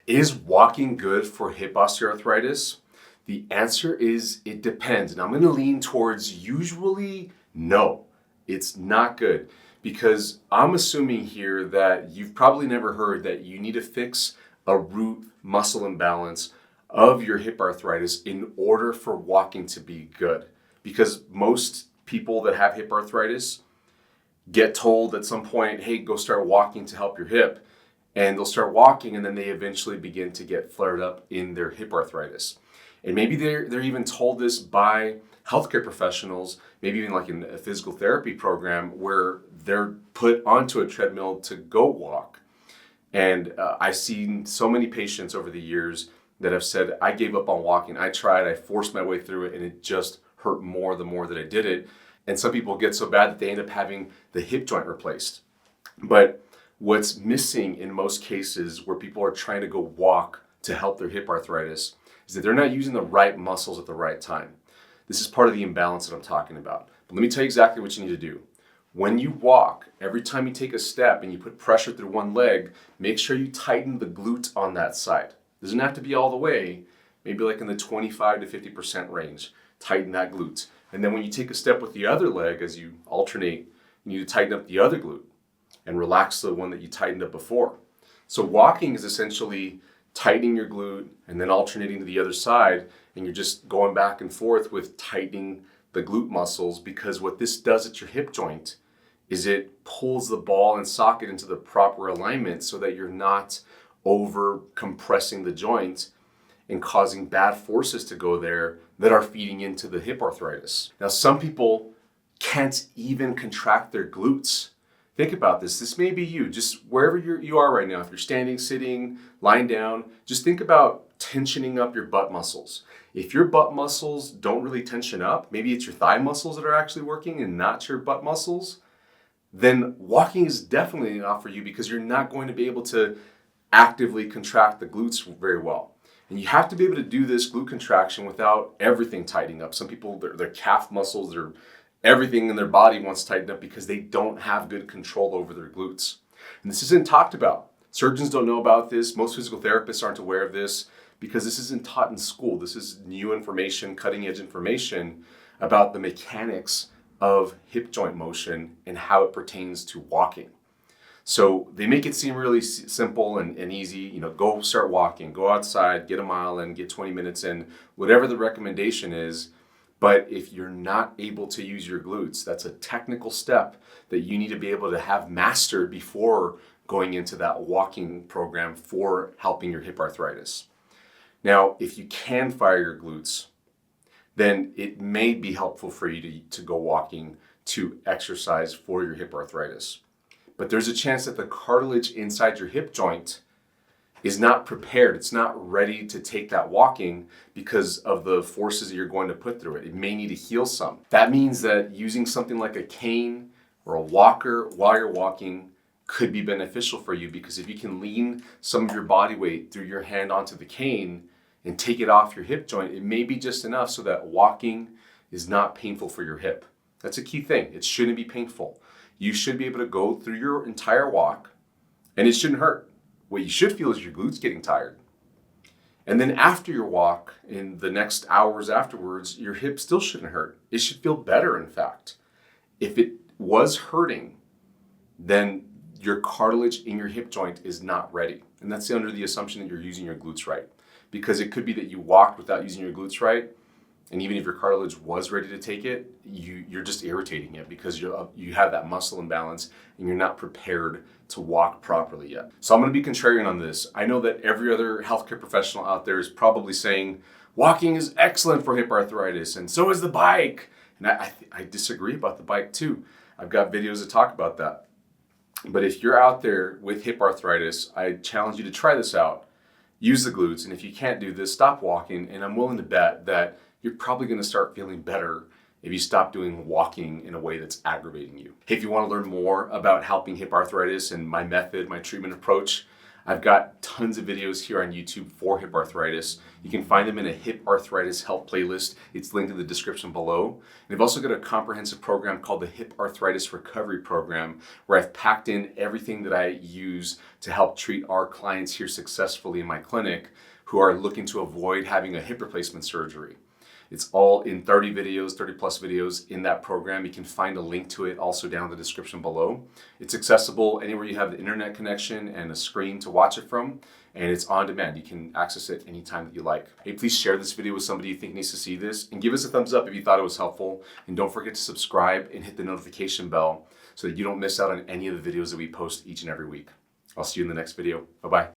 Is walking good for hip osteoarthritis? The answer is it depends. And I'm going to lean towards usually no, it's not good. Because I'm assuming here that you've probably never heard that you need to fix a root muscle imbalance of your hip arthritis in order for walking to be good. Because most people that have hip arthritis get told at some point, hey, go start walking to help your hip. And they'll start walking and then they eventually begin to get flared up in their hip arthritis. And maybe they're even told this by healthcare professionals, maybe even like in a physical therapy program where they're put onto a treadmill to go walk. And I've seen so many patients over the years that have said, I gave up on walking. I tried, I forced my way through it, and it just hurt more the more that I did it. And some people get so bad that they end up having the hip joint replaced. But what's missing in most cases where people are trying to go walk to help their hip arthritis is that they're not using the right muscles at the right time. This is part of the imbalance that I'm talking about. But let me tell you exactly what you need to do. When you walk, every time you take a step and you put pressure through one leg, make sure you tighten the glute on that side. It doesn't have to be all the way, maybe like in the 25 to 50% range. Tighten that glute. And then when you take a step with the other leg, as you alternate, you need to tighten up the other glute and relax the one that you tightened up before. So walking is essentially tightening your glute and then alternating to the other side, and you're just going back and forth with tightening the glute muscles, because what this does at your hip joint is it pulls the ball and socket into the proper alignment so that you're not over compressing the joint and causing bad forces to go there that are feeding into the hip arthritis. Now, some people can't even contract their glutes. Think about this. This may be you, just wherever you are right now. If you're standing, sitting, lying down, just think about tensioning up your butt muscles. If your butt muscles don't really tension up, maybe it's your thigh muscles that are actually working and not your butt muscles, then walking is definitely not for you, because you're not going to be able to actively contract the glutes very well. And you have to be able to do this glute contraction without everything tightening up. Some people, their calf muscles, everything in their body wants tightened up because they don't have good control over their glutes. And this isn't talked about. Surgeons don't know about this. Most physical therapists aren't aware of this because this isn't taught in school. This is new information, cutting edge information about the mechanics of hip joint motion and how it pertains to walking. So they make it seem really simple and easy. Go start walking, go outside, get a mile in, get 20 minutes in, whatever the recommendation is. But if you're not able to use your glutes, that's a technical step that you need to be able to have mastered before going into that walking program for helping your hip arthritis. Now, if you can fire your glutes, then it may be helpful for you to go walking to exercise for your hip arthritis. But there's a chance that the cartilage inside your hip joint is not prepared. It's not ready to take that walking because of the forces that you're going to put through it. It may need to heal some. That means that using something like a cane or a walker while you're walking could be beneficial for you, because if you can lean some of your body weight through your hand onto the cane and take it off your hip joint, it may be just enough so that walking is not painful for your hip. That's a key thing. It shouldn't be painful. You should be able to go through your entire walk and it shouldn't hurt. What you should feel is your glutes getting tired. And then after your walk, in the next hours afterwards, your hip still shouldn't hurt. It should feel better, in fact. If it was hurting, then your cartilage in your hip joint is not ready. And that's under the assumption that you're using your glutes right. Because it could be that you walked without using your glutes right, and even if your cartilage was ready to take it, you're just irritating it because you have that muscle imbalance and you're not prepared to walk properly yet. So I'm going to be contrarian on this. I know that every other healthcare professional out there is probably saying walking is excellent for hip arthritis, and so is the bike. And I disagree about the bike too. I've got videos that talk about that. But if you're out there with hip arthritis, I challenge you to try this out. Use the glutes, and if you can't do this, stop walking. And I'm willing to bet that you're probably going to start feeling better if you stop doing walking in a way that's aggravating you. Hey, if you want to learn more about helping hip arthritis and my method, my treatment approach, I've got tons of videos here on YouTube for hip arthritis. You can find them in a hip arthritis help playlist. It's linked in the description below. And I've also got a comprehensive program called the Hip Arthritis Recovery Program, where I've packed in everything that I use to help treat our clients here successfully in my clinic who are looking to avoid having a hip replacement surgery. It's all in 30 videos, 30 plus videos in that program. You can find a link to it also down in the description below. It's accessible anywhere you have the internet connection and a screen to watch it from, and it's on demand. You can access it anytime that you like. Hey, please share this video with somebody you think needs to see this, and give us a thumbs up if you thought it was helpful. And don't forget to subscribe and hit the notification bell so that you don't miss out on any of the videos that we post each and every week. I'll see you in the next video. Bye-bye.